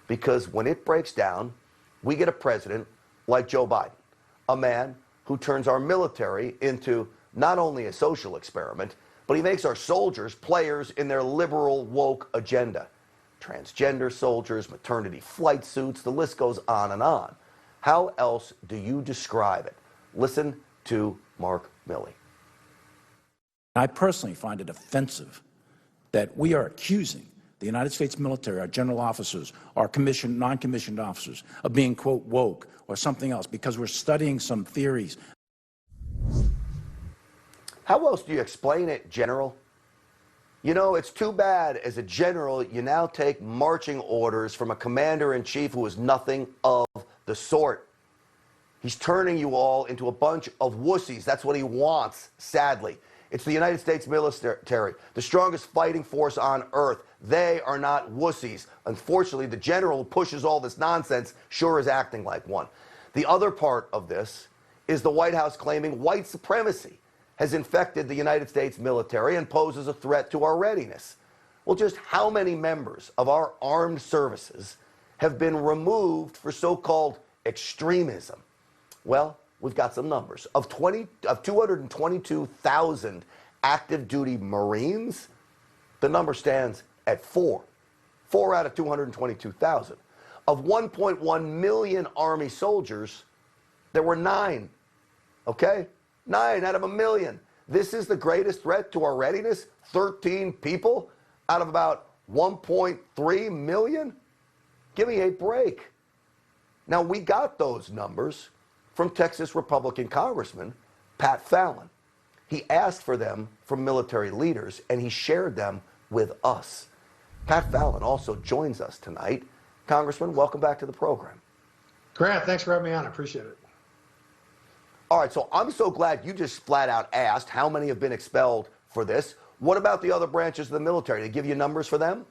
because when it breaks down, we get a president like Joe Biden, a man who turns our military into not only a social experiment, but he makes our soldiers players in their liberal woke agenda. Transgender soldiers, maternity flight suits, the list goes on and on. How else do you describe it? Listen to Mark Milley. I personally find it offensive that we are accusing the United States military, our general officers, our commissioned, non-commissioned officers, of being, quote, woke or something else because we're studying some theories. How else do you explain it, General? You know, it's too bad as a general you now take marching orders from a commander-in-chief who is nothing of the sort. He's turning you all into a bunch of wussies. That's what he wants, sadly. It's the United States military, the strongest fighting force on earth. They are not wussies. Unfortunately, the general who pushes all this nonsense sure is acting like one. The other part of this is the White House claiming white supremacy has infected the United States military and poses a threat to our readiness. Well, just how many members of our armed services have been removed for so-called extremism? Well, we've got some numbers. Of 222,000 active duty Marines, the number stands at 4. 4 out of 222,000. Of 1.1 million Army soldiers, there were 9. Okay? 9 out of a million. This is the greatest threat to our readiness? 13 people out of about 1.3 million? Give me a break. Now, we got those numbers from Texas Republican Congressman Pat Fallon. He asked for them from military leaders, and he shared them with us. Pat Fallon also joins us tonight. Congressman, welcome back to the program. Grant, thanks for having me on. I appreciate it. All right, so I'm so glad you just flat out asked how many have been expelled for this. What about the other branches of the military? Did they give you numbers for them?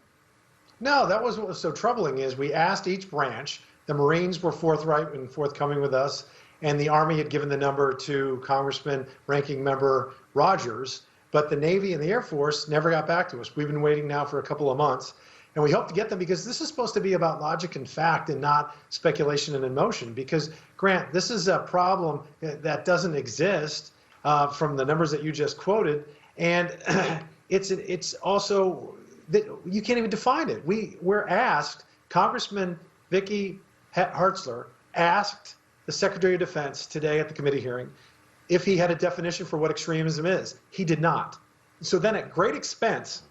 No, that was what was so troubling is we asked each branch. The Marines were forthright and forthcoming with us, and the Army had given the number to Congressman Ranking Member Rogers, but the Navy and the Air Force never got back to us. We've been waiting now for a couple of months, and we hope to get them because this is supposed to be about logic and fact and not speculation and emotion. Because, Grant, this is a problem that doesn't exist from the numbers that you just quoted, and it's also that you can't even define it. We're asked, Congressman Vicky Hartzler asked the Secretary of Defense today at the committee hearing if he had a definition for what extremism is. He did not. So then at great expense,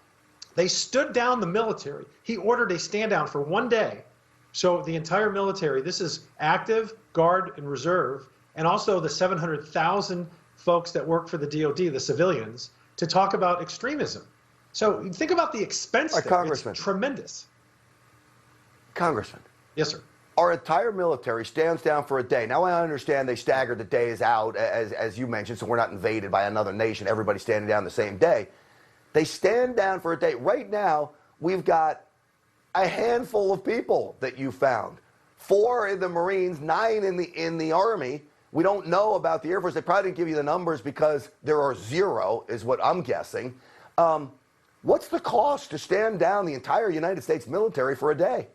they stood down the military. He ordered a stand down for 1 day. So the entire military, this is active, guard, and reserve, and also the 700,000 folks that work for the DOD, the civilians, to talk about extremism. So think about the expense there. Congressman. It's tremendous. Congressman. Yes, sir. Our entire military stands down for a day. Now, I understand they stagger the days out, as you mentioned, so we're not invaded by another nation, everybody standing down the same day. They stand down for a day. Right now, we've got a handful of people that you found. 4 in the Marines, 9 in the Army. We don't know about the Air Force. They probably didn't give you the numbers because there are 0, is what I'm guessing. What's the cost to stand down the entire United States military for a day?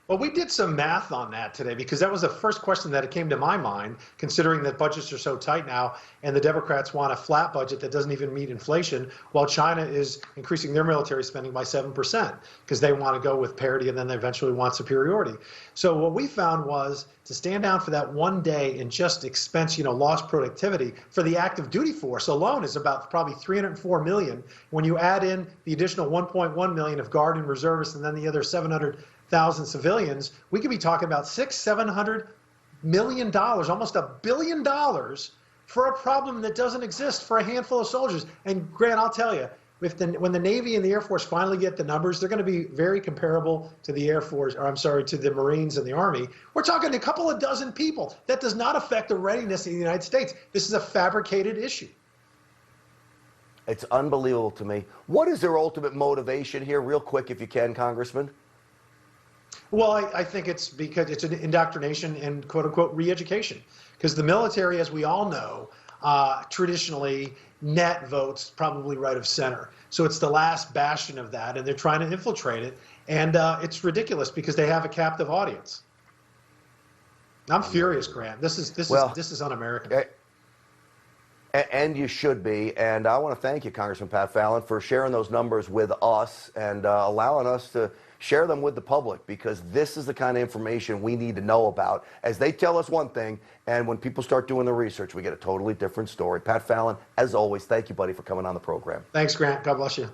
Well, we did some math on that today because that was the first question that came to my mind, considering that budgets are so tight now and the Democrats want a flat budget that doesn't even meet inflation, while China is increasing their military spending by 7% because they want to go with parity and then they eventually want superiority. So what we found was to stand down for that 1 day and just expense, lost productivity for the active duty force alone is about probably $304 million. When you add in the additional 1.1 million of guard and reservists and then the other 700,000 civilians, we could be talking about $600-700 million, almost $1 billion for a problem that doesn't exist for a handful of soldiers. And Grant, I'll tell you, when the Navy and the Air Force finally get the numbers, they're going to be very comparable to the Air Force, or I'm sorry, to the Marines and the Army. We're talking a couple of dozen people. That does not affect the readiness of the United States. This is a fabricated issue. It's unbelievable to me. What is their ultimate motivation here, real quick, if you can, Congressman? Well, I think it's because it's an indoctrination and quote-unquote re-education. Because the military, as we all know, traditionally net votes probably right of center. So it's the last bastion of that, and they're trying to infiltrate it. And it's ridiculous because they have a captive audience. I'm furious, Grant. This is un-American. And you should be. And I want to thank you, Congressman Pat Fallon, for sharing those numbers with us and allowing us to share them with the public, because this is the kind of information we need to know about, as they tell us one thing, and when people start doing the research, we get a totally different story. Pat Fallon, as always, thank you, buddy, for coming on the program. Thanks, Grant. God bless you.